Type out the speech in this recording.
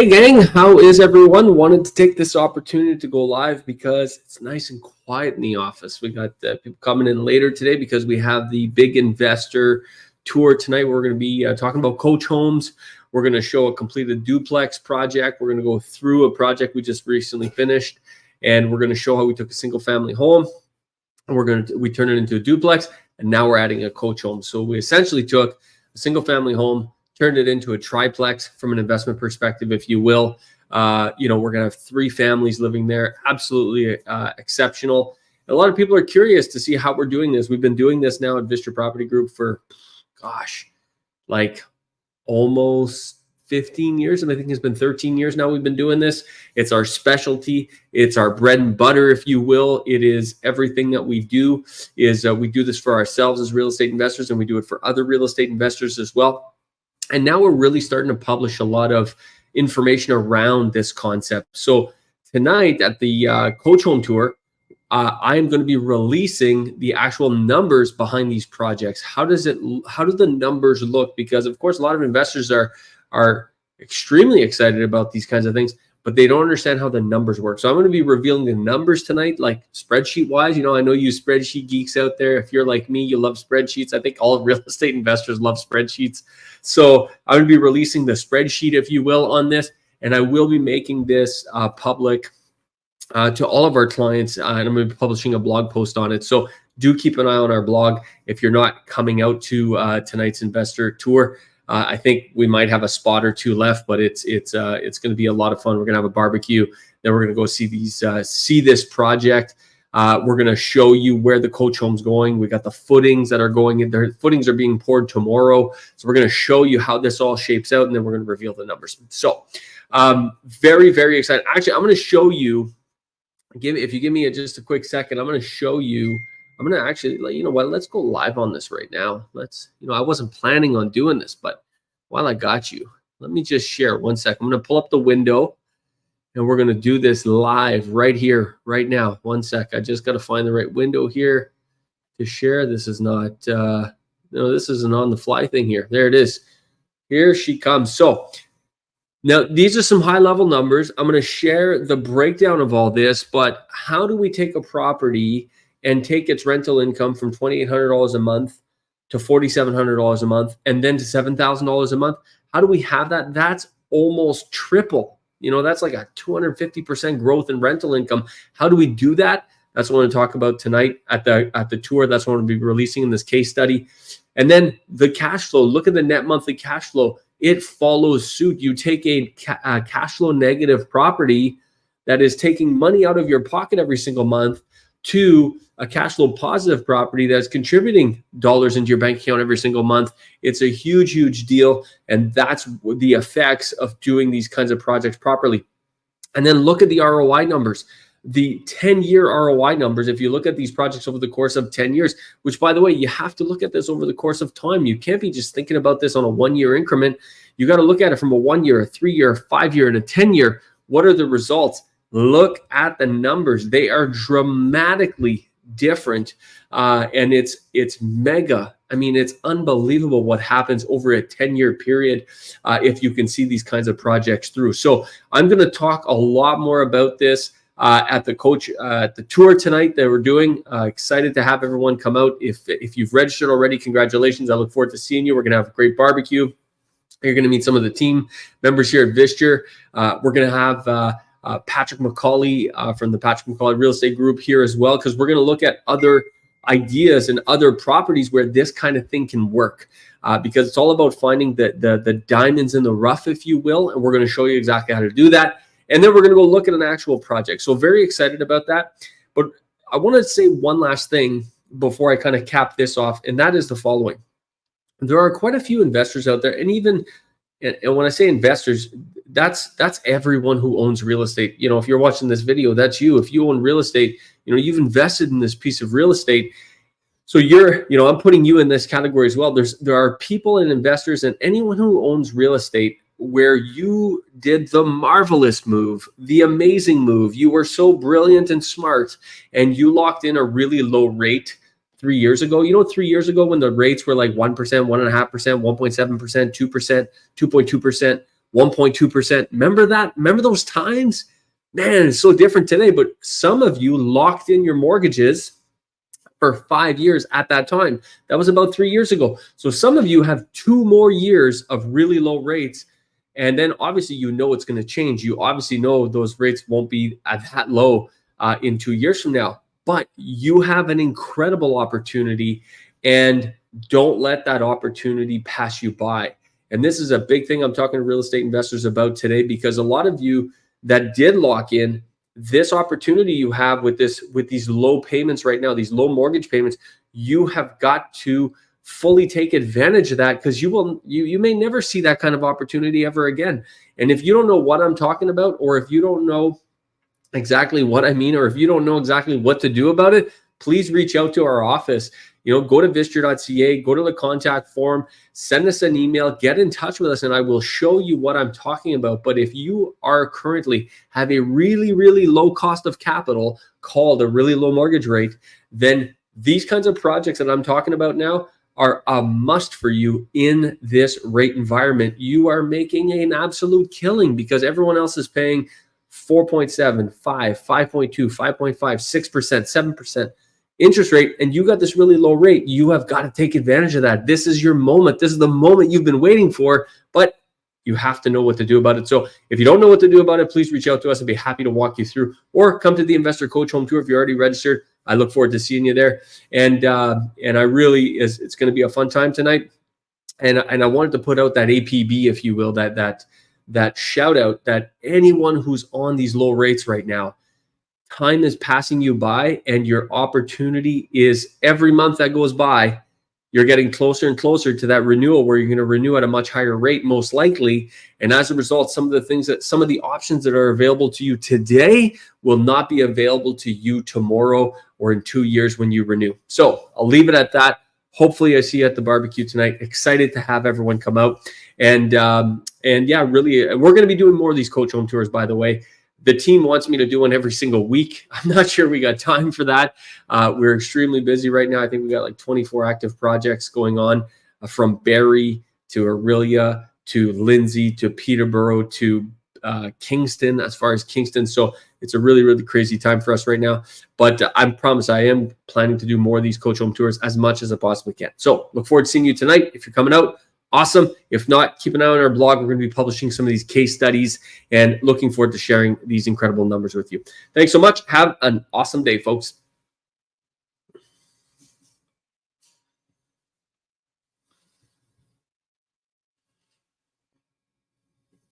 Hey gang, how is everyone? Wanted to take this opportunity to go live because it's nice and quiet in the office. We got people coming in later today because we have the big investor tour tonight. We're going to be talking about Coach Homes. We're going to show a completed duplex project. We're going to go through a project we just recently finished, and we're going to show how we took a single family home and we turned it into a duplex, and now we're adding a Coach Home. So we essentially took a single family home, turned it into a triplex from an investment perspective, if you will. We're going to have 3 families living there. Absolutely exceptional. And a lot of people are curious to see how we're doing this. We've been doing this now at Vistra Property Group for, almost 15 years. And I think it's been 13 years now we've been doing this. It's our specialty. It's our bread and butter, if you will. It is everything that we do. We do this for ourselves as real estate investors, and we do it for other real estate investors as well. And now we're really starting to publish a lot of information around this concept. So tonight at the Coach Home Tour, I am going to be releasing the actual numbers behind these projects. How do the numbers look? Because of course, a lot of investors are extremely excited about these kinds of things, but they don't understand how the numbers work. So I'm going to be revealing the numbers tonight, like spreadsheet wise. I know you spreadsheet geeks out there. If you're like me, you love spreadsheets. I think all real estate investors love spreadsheets. So I'm going to be releasing the spreadsheet, if you will, on this, and I will be making this public to all of our clients, and I'm going to be publishing a blog post on it. So do keep an eye on our blog. If you're not coming out to tonight's investor tour, I think we might have a spot or 2 left, but it's going to be a lot of fun. We're going to have a barbecue. Then we're going to go see this project. We're going to show you where the Coach Home's going. We got the footings that are going in. The footings are being poured tomorrow. So we're going to show you how this all shapes out, and then we're going to reveal the numbers. So very, very excited. Actually, I'm going to show you, if you give me just a quick second, I'm going to show you. I'm going to actually, let's go live on this right now. I wasn't planning on doing this, but while I got you, let me just share 1 second. I'm going to pull up the window, and we're going to do this live right here, right now. 1 sec. I just got to find the right window here to share. This is not, this isn't on the fly thing here. There it is. Here she comes. So now these are some high level numbers. I'm going to share the breakdown of all this, but how do we take a property and take its rental income from $2,800 a month to $4,700 a month and then to $7,000 a month? How do we have that? That's almost triple. That's like a 250% growth in rental income. How do we do that? That's what I want to talk about tonight at the tour. That's what I'm going to be releasing in this case study. And then the cash flow. Look at the net monthly cash flow. It follows suit. You take a cash flow negative property that is taking money out of your pocket every single month to a cash flow positive property that's contributing dollars into your bank account every single month. It's a huge, huge deal. And that's the effects of doing these kinds of projects properly. And then look at the ROI numbers, the 10-year ROI numbers. If you look at these projects over the course of 10 years, which by the way, you have to look at this over the course of time. You can't be just thinking about this on a 1-year increment. You got to look at it from a 1-year, a 3-year, a 5-year, and a 10-year. What are the results? Look at the numbers. They are dramatically different, and it's mega. I mean, it's unbelievable what happens over a 10-year period if you can see these kinds of projects through. So I'm going to talk a lot more about this at the tour tonight that we're doing. Excited to have everyone come out. If you've registered already, congratulations. I look forward to seeing you. We're going to have a great barbecue. You're going to meet some of the team members here at Vistra. We're going to have Patrick McCauley from the Patrick McCauley Real Estate Group here as well, because we're going to look at other ideas and other properties where this kind of thing can work, because it's all about finding the diamonds in the rough, if you will, and we're going to show you exactly how to do that. And then we're going to go look at an actual project. So very excited about that. But I want to say one last thing before I kind of cap this off, and that is the following. There are quite a few investors out there, and when I say investors, that's everyone who owns real estate. If you're watching this video, that's you. If you own real estate, you've invested in this piece of real estate. So I'm putting you in this category as well. There are people and investors and anyone who owns real estate where you did the marvelous move, the amazing move. You were so brilliant and smart, and you locked in a really low rate 3 years ago. 3 years ago when the rates were like 1%, 1.5%, 1.7%, 2%, 2.2%, 1.2%. Remember that? Remember those times? Man, it's so different today. But some of you locked in your mortgages for 5 years at that time. That was about 3 years ago. So some of you have 2 more years of really low rates. And then obviously, you know it's going to change. You obviously know those rates won't be at that low in 2 years from now. But you have an incredible opportunity, and don't let that opportunity pass you by. And this is a big thing I'm talking to real estate investors about today, because a lot of you that did lock in, this opportunity you have with these low payments right now, these low mortgage payments, you have got to fully take advantage of that, because you may never see that kind of opportunity ever again. And if you don't know what I'm talking about, or if you don't know exactly what I mean, or if you don't know exactly what to do about it, please reach out to our office. Go to Vistra.ca, go to the contact form, send us an email, get in touch with us, and I will show you what I'm talking about. But if you are currently have a really, really low cost of capital called a really low mortgage rate, then these kinds of projects that I'm talking about now are a must for you in this rate environment. You are making an absolute killing because everyone else is paying 4.7, 5, 5.2, 5.5, 6%, 7% interest rate, and you got this really low rate. You have got to take advantage of that. This is your moment. This is the moment you've been waiting for, but you have to know what to do about it. So if you don't know what to do about it, please reach out to us. I'd be happy to walk you through, or come to the Investor Coach Home Tour if you're already registered. I look forward to seeing you there. And I really it's going to be a fun time tonight. And I wanted to put out that APB, if you will, that shout out that anyone who's on these low rates right now, time is passing you by, and your opportunity is every month that goes by, you're getting closer and closer to that renewal where you're going to renew at a much higher rate, most likely. And as a result, some of the options that are available to you today will not be available to you tomorrow or in 2 years when you renew. So I'll leave it at that. Hopefully I see you at the barbecue tonight. Excited to have everyone come out. And yeah, really, we're going to be doing more of these coach home tours, by the way. The team wants me to do one every single week. I'm not sure we got time for that. We're extremely busy right now. I think we got like 24 active projects going on, from Barrie to Aurelia to Lindsay to Peterborough to Kingston, as far as Kingston. So it's a really, really crazy time for us right now. But I promise I am planning to do more of these coach home tours as much as I possibly can. So look forward to seeing you tonight. If you're coming out, awesome. If not, keep an eye on our blog. We're going to be publishing some of these case studies, and looking forward to sharing these incredible numbers with you. Thanks so much. Have an awesome day, folks.